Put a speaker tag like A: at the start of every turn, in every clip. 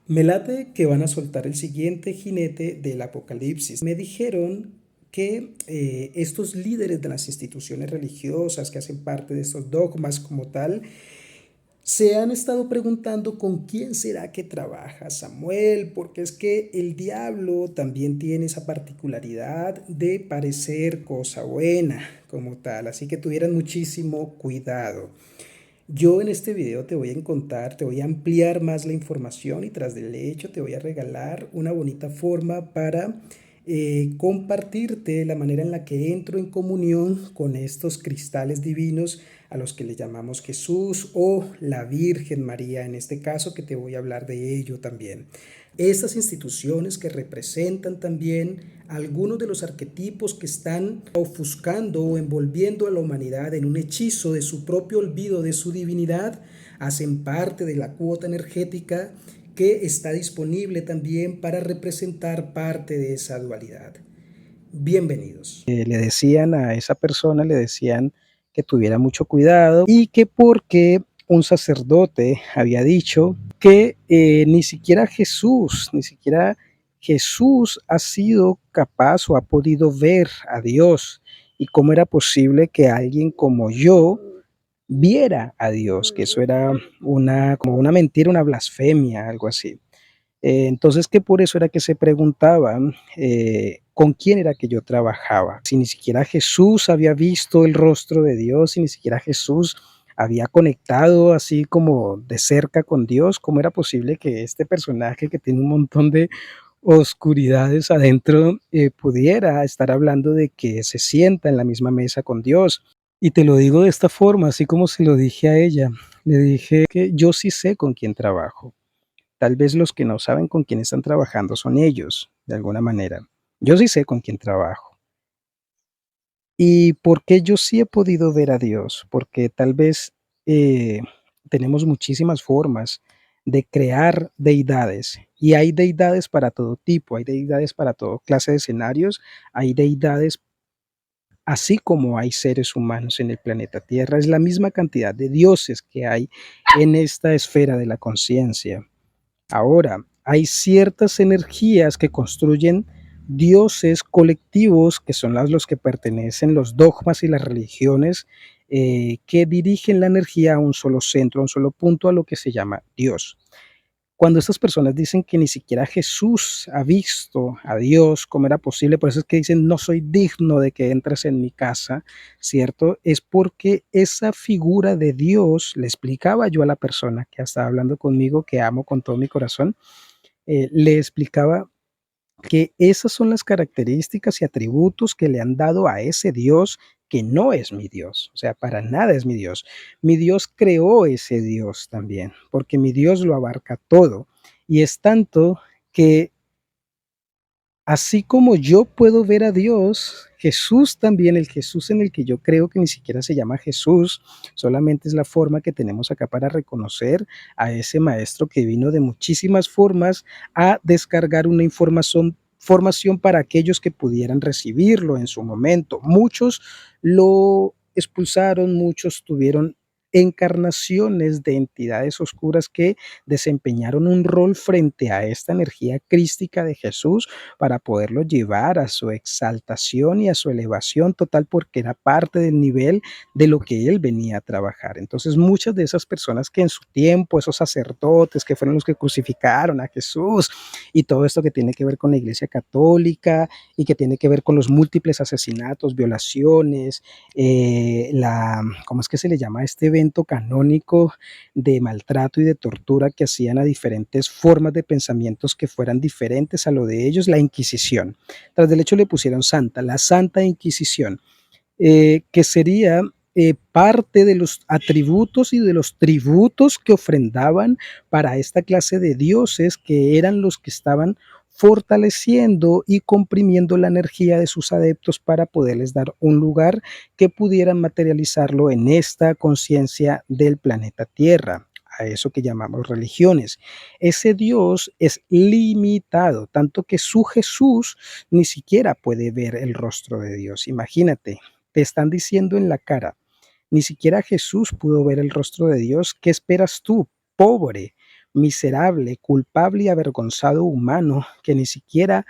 A: Me late que van a soltar el siguiente jinete del apocalipsis. Me dijeron que estos líderes de las instituciones religiosas que hacen parte de estos dogmas como tal, se han estado preguntando con quién será que trabaja Samuel, porque es que el diablo también tiene esa particularidad de parecer cosa buena como tal, así que tuvieran muchísimo cuidado. Yo en este video te voy a contar, te voy a ampliar más la información y tras del hecho te voy a regalar una bonita forma para compartirte la manera en la que entro en comunión con estos cristales divinos a los que le llamamos Jesús o la Virgen María, en este caso que te voy a hablar de ello también. Estas instituciones que representan también algunos de los arquetipos que están ofuscando o envolviendo a la humanidad en un hechizo de su propio olvido de su divinidad, hacen parte de la cuota energética que está disponible también para representar parte de esa dualidad. Bienvenidos. Le decían a esa persona, le decían que tuviera mucho cuidado y que porque un sacerdote había dicho que ni siquiera Jesús ha sido capaz o ha podido ver a Dios. Y cómo era posible que alguien como yo viera a Dios, que eso era como una mentira, una blasfemia, algo así. Entonces, que por eso era que se preguntaban con quién era que yo trabajaba. Si ni siquiera Jesús había visto el rostro de Dios, si ni siquiera Jesús había conectado así como de cerca con Dios, ¿cómo era posible que este personaje que tiene un montón de oscuridades adentro pudiera estar hablando de que se sienta en la misma mesa con Dios? Y te lo digo de esta forma, así como se lo dije a ella. Le dije que yo sí sé con quién trabajo. Tal vez los que no saben con quién están trabajando son ellos, de alguna manera. Yo sí sé con quién trabajo. ¿Y por qué yo sí he podido ver a Dios? Porque tal vez eh, tenemos muchísimas formas de crear deidades y hay deidades para todo tipo, hay deidades para toda clase de escenarios, hay deidades así como hay seres humanos en el planeta Tierra, es la misma cantidad de dioses que hay en esta esfera de la conciencia. Ahora, hay ciertas energías que construyen dioses colectivos, que son los que pertenecen los dogmas y las religiones, que dirigen la energía a un solo centro, a un solo punto, a lo que se llama Dios. Cuando estas personas dicen que ni siquiera Jesús ha visto a Dios, ¿cómo era posible? Por eso es que dicen, no soy digno de que entres en mi casa, ¿cierto? Es porque esa figura de Dios, le explicaba yo a la persona que estaba hablando conmigo, que amo con todo mi corazón, le explicaba que esas son las características y atributos que le han dado a ese Dios que no es mi Dios, o sea, para nada es mi Dios. Mi Dios creó ese Dios también, porque mi Dios lo abarca todo. Y es tanto que así como yo puedo ver a Dios, Jesús también, el Jesús en el que yo creo que ni siquiera se llama Jesús, solamente es la forma que tenemos acá para reconocer a ese maestro que vino de muchísimas formas a descargar una formación para aquellos que pudieran recibirlo en su momento. Muchos lo expulsaron, muchos tuvieron encarnaciones de entidades oscuras que desempeñaron un rol frente a esta energía crística de Jesús para poderlo llevar a su exaltación y a su elevación total, porque era parte del nivel de lo que él venía a trabajar. Entonces, muchas de esas personas que en su tiempo, esos sacerdotes que fueron los que crucificaron a Jesús y todo esto que tiene que ver con la Iglesia Católica y que tiene que ver con los múltiples asesinatos, violaciones, ¿cómo es que se le llama a este evento canónico de maltrato y de tortura que hacían a diferentes formas de pensamientos que fueran diferentes a lo de ellos? La Inquisición. Tras del hecho le pusieron santa, la Santa Inquisición, que sería parte de los atributos y de los tributos que ofrendaban para esta clase de dioses, que eran los que estaban fortaleciendo y comprimiendo la energía de sus adeptos para poderles dar un lugar que pudieran materializarlo en esta conciencia del planeta Tierra, a eso que llamamos religiones. Ese Dios es limitado, tanto que su Jesús ni siquiera puede ver el rostro de Dios. Imagínate, te están diciendo en la cara, ni siquiera Jesús pudo ver el rostro de Dios. ¿Qué esperas tú, pobre? miserable, culpable y avergonzado humano que ni siquiera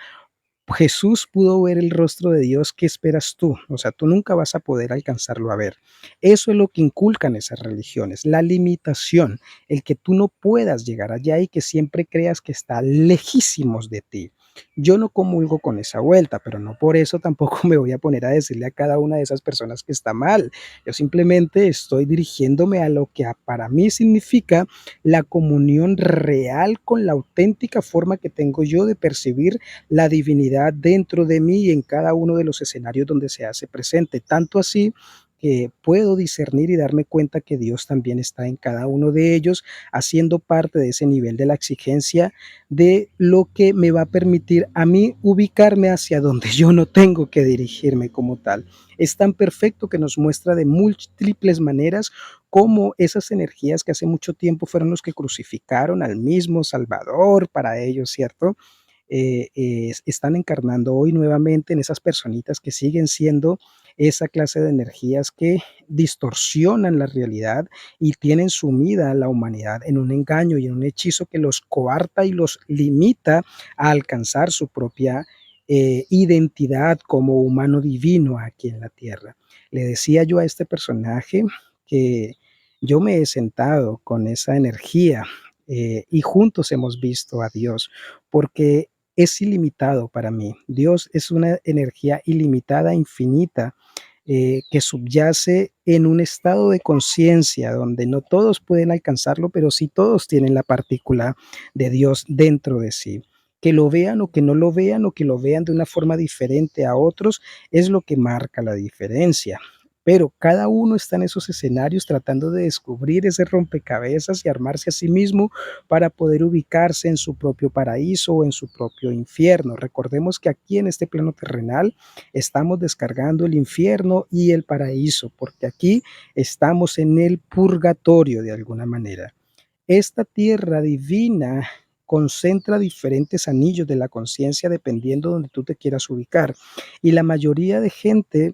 A: Jesús pudo ver el rostro de Dios, ¿qué esperas tú? O sea, tú nunca vas a poder alcanzarlo a ver. Eso es lo que inculcan esas religiones, la limitación, el que tú no puedas llegar allá y que siempre creas que está lejísimos de ti. Yo no comulgo con esa vuelta, pero no por eso tampoco me voy a poner a decirle a cada una de esas personas que está mal. Yo simplemente estoy dirigiéndome a lo que para mí significa la comunión real con la auténtica forma que tengo yo de percibir la divinidad dentro de mí y en cada uno de los escenarios donde se hace presente. Tanto así que puedo discernir y darme cuenta que Dios también está en cada uno de ellos, haciendo parte de ese nivel de la exigencia de lo que me va a permitir a mí ubicarme hacia donde yo no tengo que dirigirme como tal. Es tan perfecto que nos muestra de múltiples maneras cómo esas energías que hace mucho tiempo fueron los que crucificaron al mismo Salvador para ellos, ¿cierto? Están encarnando hoy nuevamente en esas personitas que siguen siendo esa clase de energías que distorsionan la realidad y tienen sumida a la humanidad en un engaño y en un hechizo que los coarta y los limita a alcanzar su propia identidad como humano divino aquí en la tierra. Le decía yo a este personaje que yo me he sentado con esa energía y juntos hemos visto a Dios, porque es ilimitado para mí. Dios es una energía ilimitada, infinita, que subyace en un estado de conciencia donde no todos pueden alcanzarlo, pero sí todos tienen la partícula de Dios dentro de sí. Que lo vean o que no lo vean o que lo vean de una forma diferente a otros es lo que marca la diferencia. Pero cada uno está en esos escenarios tratando de descubrir ese rompecabezas y armarse a sí mismo para poder ubicarse en su propio paraíso o en su propio infierno. Recordemos que aquí en este plano terrenal estamos descargando el infierno y el paraíso, porque aquí estamos en el purgatorio de alguna manera. Esta tierra divina concentra diferentes anillos de la conciencia dependiendo de donde tú te quieras ubicar. Y la mayoría de gente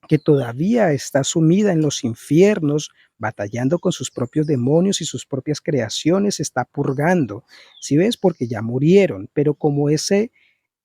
A: que todavía está sumida en los infiernos, batallando con sus propios demonios y sus propias creaciones, está purgando. ¿Sí ves? Porque ya murieron, pero como ese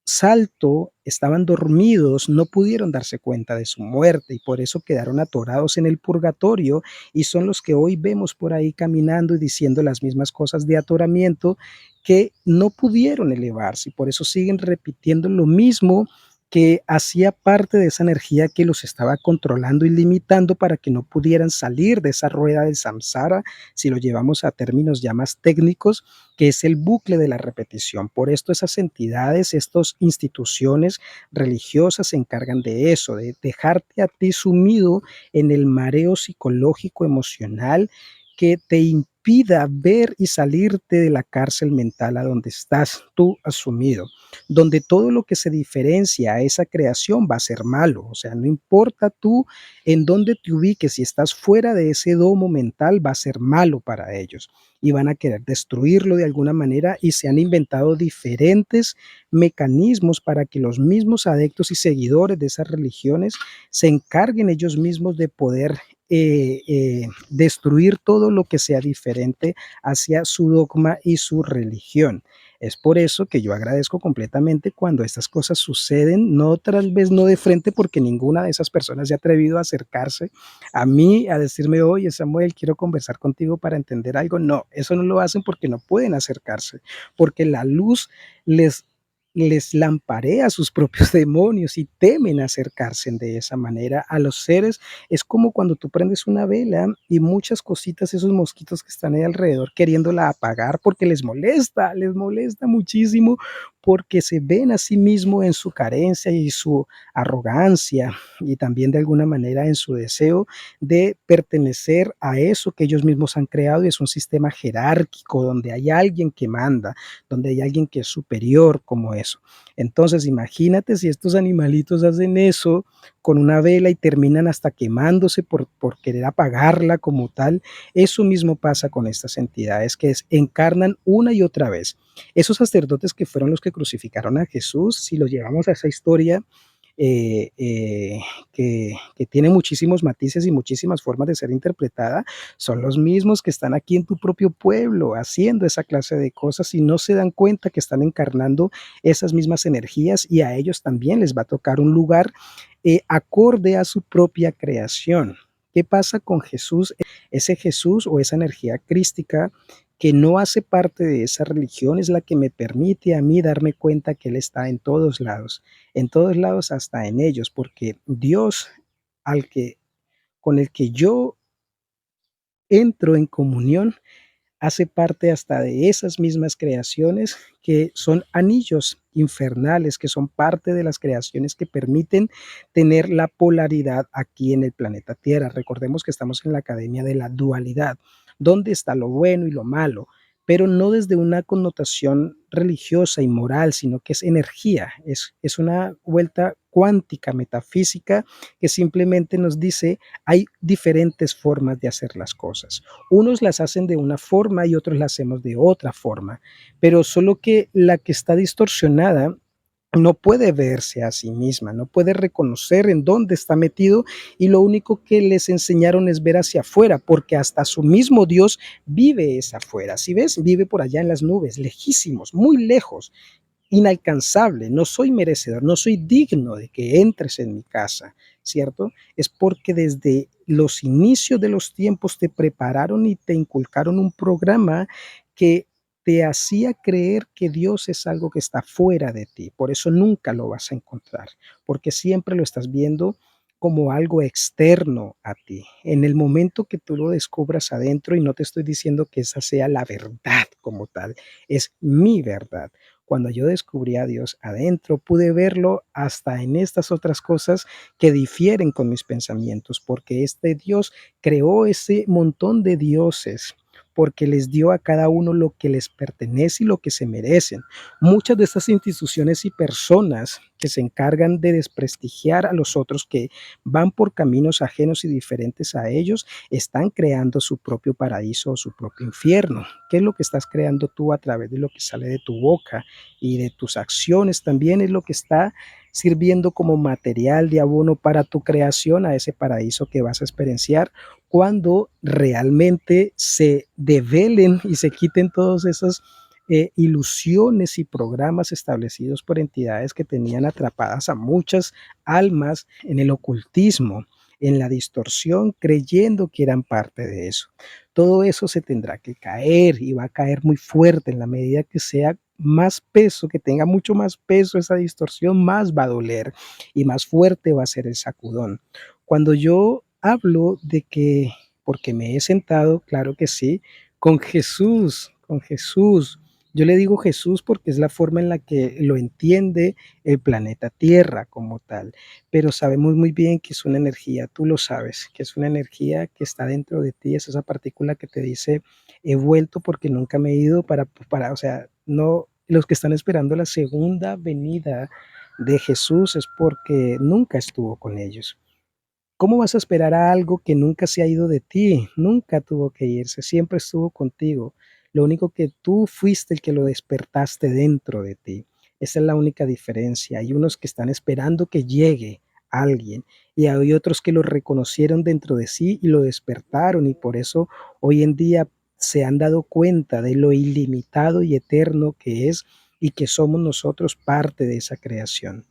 A: salto estaban dormidos, no pudieron darse cuenta de su muerte y por eso quedaron atorados en el purgatorio y son los que hoy vemos por ahí caminando y diciendo las mismas cosas de atoramiento que no pudieron elevarse y por eso siguen repitiendo lo mismo que hacía parte de esa energía que los estaba controlando y limitando para que no pudieran salir de esa rueda del samsara, si lo llevamos a términos ya más técnicos, que es el bucle de la repetición. Por esto esas entidades, estas instituciones religiosas se encargan de eso, de dejarte a ti sumido en el mareo psicológico, emocional, que te impida ver y salirte de la cárcel mental a donde estás tú asumido, donde todo lo que se diferencia a esa creación va a ser malo. O sea, no importa tú en dónde te ubiques, si estás fuera de ese domo mental, va a ser malo para ellos y van a querer destruirlo de alguna manera y se han inventado diferentes mecanismos para que los mismos adeptos y seguidores de esas religiones se encarguen ellos mismos de poder destruir todo lo que sea diferente hacia su dogma y su religión. Es por eso que yo agradezco completamente cuando estas cosas suceden, no tal vez no de frente porque ninguna de esas personas se ha atrevido a acercarse a mí a decirme, oye Samuel, quiero conversar contigo para entender algo. No, eso no lo hacen porque no pueden acercarse, porque la luz les lamparea a sus propios demonios y temen acercarse de esa manera a los seres. Es como cuando tú prendes una vela y muchas cositas, esos mosquitos que están ahí alrededor queriéndola apagar porque les molesta muchísimo porque se ven a sí mismo en su carencia y su arrogancia y también de alguna manera en su deseo de pertenecer a eso que ellos mismos han creado y es un sistema jerárquico donde hay alguien que manda, donde hay alguien que es superior como eso. Entonces, imagínate si estos animalitos hacen eso con una vela y terminan hasta quemándose por querer apagarla como tal. Eso mismo pasa con estas entidades que encarnan una y otra vez. Esos sacerdotes que fueron los que crucificaron a Jesús, si lo llevamos a esa historia, eh, eh, que tiene muchísimos matices y muchísimas formas de ser interpretada, son los mismos que están aquí en tu propio pueblo haciendo esa clase de cosas y no se dan cuenta que están encarnando esas mismas energías y a ellos también les va a tocar un lugar acorde a su propia creación. ¿Qué pasa con Jesús? Ese Jesús o esa energía crística que no hace parte de esa religión es la que me permite a mí darme cuenta que Él está en todos lados hasta en ellos, porque Dios al que con el que yo entro en comunión hace parte hasta de esas mismas creaciones que son anillos infernales, que son parte de las creaciones que permiten tener la polaridad aquí en el planeta Tierra. Recordemos que estamos en la academia de la dualidad, donde está lo bueno y lo malo, pero no desde una connotación religiosa y moral, sino que es energía, es una vuelta cuántica, metafísica, que simplemente nos dice hay diferentes formas de hacer las cosas. Unos las hacen de una forma y otros las hacemos de otra forma, pero solo que la que está distorsionada no puede verse a sí misma, no puede reconocer en dónde está metido y lo único que les enseñaron es ver hacia afuera, porque hasta su mismo Dios vive es afuera. Si ves, vive por allá en las nubes, lejísimos, muy lejos, inalcanzable, no soy merecedor, no soy digno de que entres en mi casa, ¿cierto? Es porque desde los inicios de los tiempos te prepararon y te inculcaron un programa que te hacía creer que Dios es algo que está fuera de ti. Por eso nunca lo vas a encontrar, porque siempre lo estás viendo como algo externo a ti. En el momento que tú lo descubras adentro, y no te estoy diciendo que esa sea la verdad como tal, es mi verdad. Cuando yo descubrí a Dios adentro, pude verlo hasta en estas otras cosas que difieren con mis pensamientos, porque este Dios creó ese montón de dioses, porque les dio a cada uno lo que les pertenece y lo que se merecen. Muchas de estas instituciones y personas que se encargan de desprestigiar a los otros, que van por caminos ajenos y diferentes a ellos, están creando su propio paraíso o su propio infierno. ¿Qué es lo que estás creando tú a través de lo que sale de tu boca y de tus acciones? También es lo que está sirviendo como material de abono para tu creación a ese paraíso que vas a experienciar cuando realmente se develen y se quiten todos esos ilusiones y programas establecidos por entidades que tenían atrapadas a muchas almas en el ocultismo, en la distorsión, creyendo que eran parte de eso. Todo eso se tendrá que caer y va a caer muy fuerte en la medida que sea más peso, que tenga mucho más peso esa distorsión, más va a doler y más fuerte va a ser el sacudón. Cuando yo hablo de que, porque me he sentado, claro que sí, con Jesús. Yo le digo Jesús porque es la forma en la que lo entiende el planeta Tierra como tal, pero sabemos muy bien que es una energía, tú lo sabes, que es una energía que está dentro de ti, es esa partícula que te dice, he vuelto porque nunca me he ido o sea, no, los que están esperando la segunda venida de Jesús es porque nunca estuvo con ellos. ¿Cómo vas a esperar a algo que nunca se ha ido de ti? Nunca tuvo que irse, siempre estuvo contigo. Lo único que tú fuiste el que lo despertaste dentro de ti. Esa es la única diferencia. Hay unos que están esperando que llegue alguien y hay otros que lo reconocieron dentro de sí y lo despertaron y por eso hoy en día se han dado cuenta de lo ilimitado y eterno que es y que somos nosotros parte de esa creación.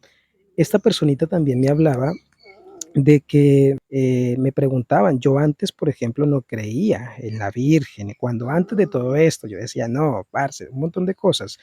A: Esta personita también me hablaba de que me preguntaban, yo antes, por ejemplo, no creía en la Virgen, cuando antes de todo esto yo decía, no, parce, un montón de cosas,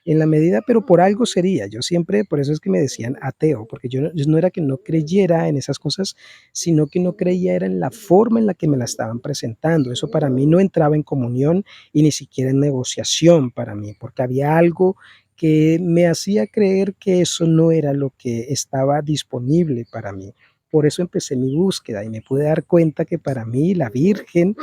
A: en la medida, pero por algo sería, yo siempre, por eso es que me decían ateo, porque yo no era que no creyera en esas cosas, sino que no creía era en la forma en la que me la estaban presentando, eso para mí no entraba en comunión y ni siquiera en negociación para mí, porque había algo que me hacía creer que eso no era lo que estaba disponible para mí. Por eso empecé mi búsqueda y me pude dar cuenta que para mí la Virgen,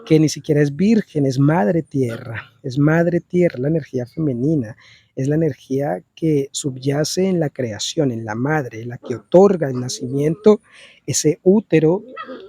A: que ni siquiera es virgen, es madre tierra, la energía femenina, es la energía que subyace en la creación, en la madre, la que otorga el nacimiento, ese útero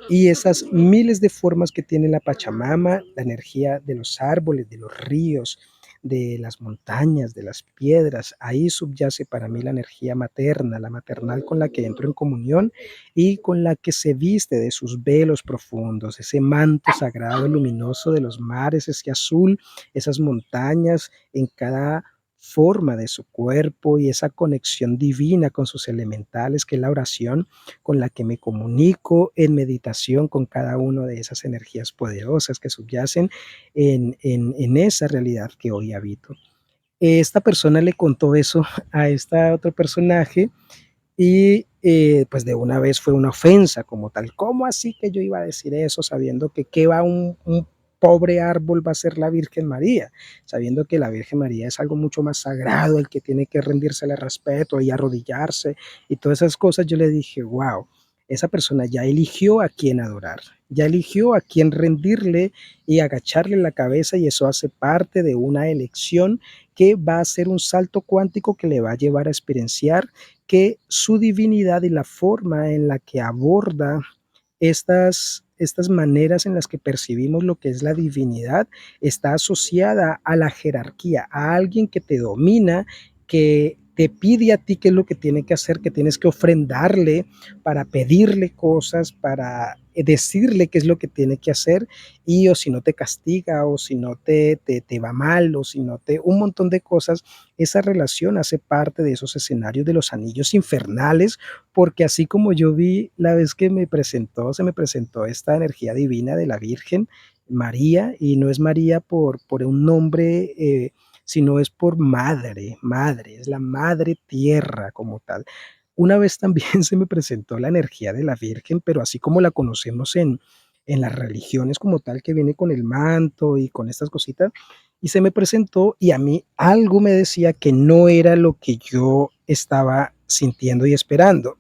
A: y esas miles de formas que tiene la Pachamama, la energía de los árboles, de los ríos, de las montañas, de las piedras. Ahí subyace para mí la energía materna, la maternal con la que entro en comunión y con la que se viste de sus velos profundos, ese manto sagrado luminoso de los mares, ese azul, esas montañas en cada forma de su cuerpo y esa conexión divina con sus elementales, que es la oración con la que me comunico en meditación con cada una de esas energías poderosas que subyacen en esa realidad que hoy habito. Esta persona le contó eso a este otro personaje y pues de una vez fue una ofensa como tal. ¿Cómo así que yo iba a decir eso sabiendo que qué va un pobre árbol va a ser la Virgen María? Sabiendo que la Virgen María es algo mucho más sagrado, el que tiene que rendírsele respeto y arrodillarse y todas esas cosas. Yo le dije, wow, esa persona ya eligió a quién adorar, ya eligió a quién rendirle y agacharle la cabeza y eso hace parte de una elección que va a ser un salto cuántico que le va a llevar a experienciar que su divinidad y la forma en la que aborda estas maneras en las que percibimos lo que es la divinidad está asociada a la jerarquía, a alguien que te domina, que te pide a ti qué es lo que tiene que hacer, que tienes que ofrendarle para pedirle cosas, para decirle qué es lo que tiene que hacer y o si no te castiga o si no te va mal o si no te... un montón de cosas. Esa relación hace parte de esos escenarios de los anillos infernales porque así como yo vi la vez que se me presentó esta energía divina de la Virgen María, y no es María por un nombre, sino es por madre, madre, es la madre tierra como tal. Una vez también se me presentó la energía de la Virgen, pero así como la conocemos en las religiones como tal, que viene con el manto y con estas cositas, y se me presentó y a mí algo me decía que no era lo que yo estaba sintiendo y esperando.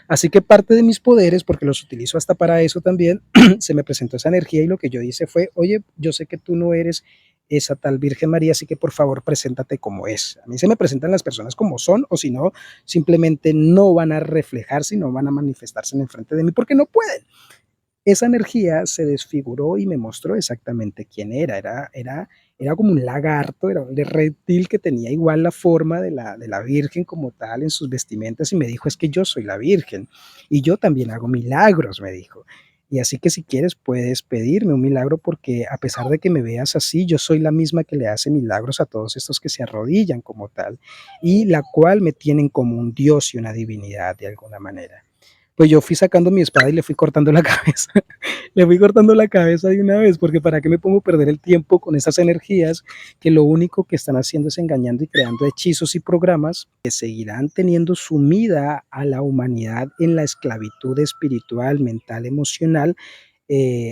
A: Así que parte de mis poderes, porque los utilizo hasta para eso también, se me presentó esa energía y lo que yo hice fue, oye, yo sé que tú no eres esa tal Virgen María, así que por favor preséntate como es. A mí se me presentan las personas como son, o si no, simplemente no van a reflejarse y no van a manifestarse en el frente de mí porque no pueden. Esa energía se desfiguró y me mostró exactamente quién era. Era como un lagarto, era un reptil que tenía igual la forma de la Virgen como tal en sus vestimentas y me dijo, es que yo soy la Virgen y yo también hago milagros, me dijo. Y así que si quieres puedes pedirme un milagro porque a pesar de que me veas así, yo soy la misma que le hace milagros a todos estos que se arrodillan como tal y la cual me tienen como un dios y una divinidad de alguna manera. Pues yo fui sacando mi espada y le fui cortando la cabeza. Le fui cortando la cabeza de una vez, porque para qué me pongo a perder el tiempo con esas energías que lo único que están haciendo es engañando y creando hechizos y programas que seguirán teniendo sumida a la humanidad en la esclavitud espiritual, mental, emocional,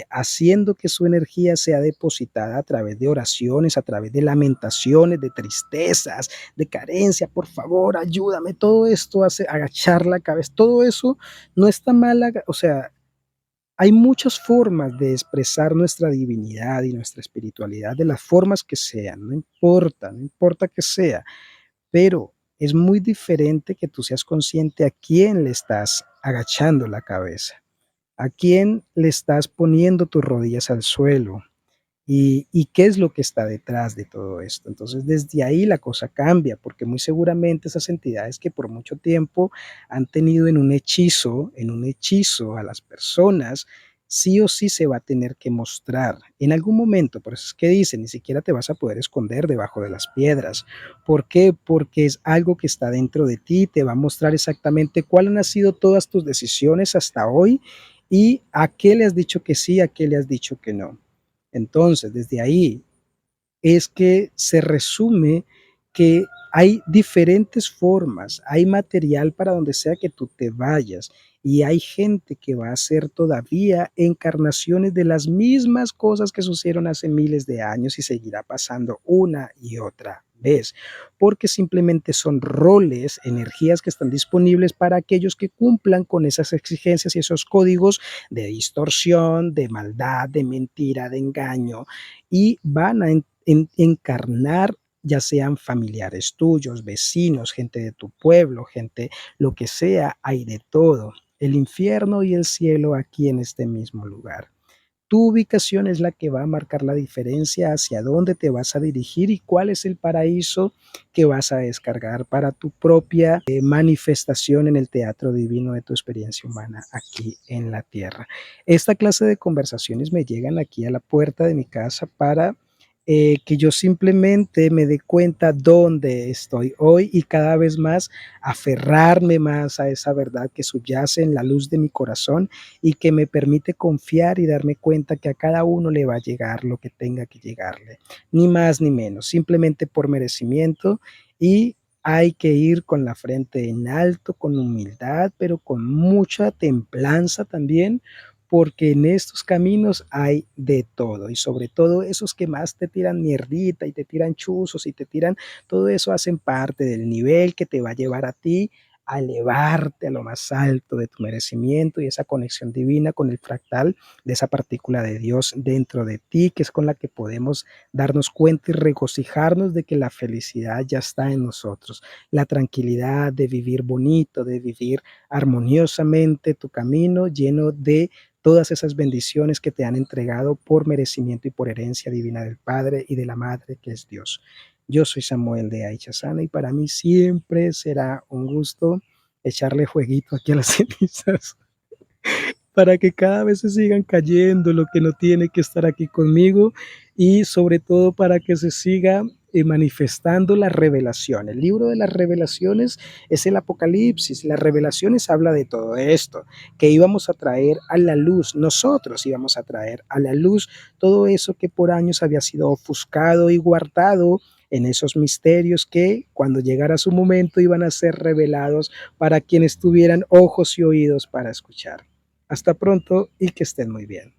A: haciendo que su energía sea depositada a través de oraciones, a través de lamentaciones, de tristezas, de carencia, por favor, ayúdame, todo esto hace agachar la cabeza, todo eso no está mal, o sea, hay muchas formas de expresar nuestra divinidad y nuestra espiritualidad de las formas que sean, no importa, no importa que sea, pero es muy diferente que tú seas consciente a quién le estás agachando la cabeza. ¿A quién le estás poniendo tus rodillas al suelo? Y qué es lo que está detrás de todo esto. Entonces, desde ahí la cosa cambia, porque muy seguramente esas entidades que por mucho tiempo han tenido en un hechizo a las personas, sí o sí se va a tener que mostrar en algún momento. Por eso es que dicen, ni siquiera te vas a poder esconder debajo de las piedras. ¿Por qué? Porque es algo que está dentro de ti, te va a mostrar exactamente cuáles han sido todas tus decisiones hasta hoy y a qué le has dicho que sí, a qué le has dicho que no. Entonces, desde ahí es que se resume que hay diferentes formas, hay material para donde sea que tú te vayas y hay gente que va a hacer todavía encarnaciones de las mismas cosas que sucedieron hace miles de años y seguirá pasando una y otra vez, porque simplemente son roles, energías que están disponibles para aquellos que cumplan con esas exigencias y esos códigos de distorsión, de maldad, de mentira, de engaño, y van a encarnar ya sean familiares tuyos, vecinos, gente de tu pueblo, gente, lo que sea, hay de todo. El infierno y el cielo aquí en este mismo lugar. tu ubicación es la que va a marcar la diferencia hacia dónde te vas a dirigir y cuál es el paraíso que vas a descargar para tu propia manifestación en el teatro divino de tu experiencia humana aquí en la tierra. Esta clase de conversaciones me llegan aquí a la puerta de mi casa para que yo simplemente me dé cuenta dónde estoy hoy y cada vez más aferrarme más a esa verdad que subyace en la luz de mi corazón y que me permite confiar y darme cuenta que a cada uno le va a llegar lo que tenga que llegarle, ni más ni menos, simplemente por merecimiento y hay que ir con la frente en alto, con humildad, pero con mucha templanza también, porque en estos caminos hay de todo y sobre todo esos que más te tiran mierdita y te tiran chuzos y te tiran, todo eso hacen parte del nivel que te va a llevar a ti a elevarte a lo más alto de tu merecimiento y esa conexión divina con el fractal de esa partícula de Dios dentro de ti, que es con la que podemos darnos cuenta y regocijarnos de que la felicidad ya está en nosotros, la tranquilidad de vivir bonito, de vivir armoniosamente tu camino lleno de todas esas bendiciones que te han entregado por merecimiento y por herencia divina del Padre y de la Madre que es Dios. Yo soy Samuel de Aichazana y para mí siempre será un gusto echarle jueguito aquí a las cenizas para que cada vez se sigan cayendo lo que no tiene que estar aquí conmigo y sobre todo para que se siga manifestando la revelación. El libro de las revelaciones es el Apocalipsis. Las revelaciones habla de todo esto, que íbamos a traer a la luz, nosotros íbamos a traer a la luz todo eso que por años había sido ofuscado y guardado en esos misterios que cuando llegara su momento iban a ser revelados para quienes tuvieran ojos y oídos para escuchar. Hasta pronto y que estén muy bien.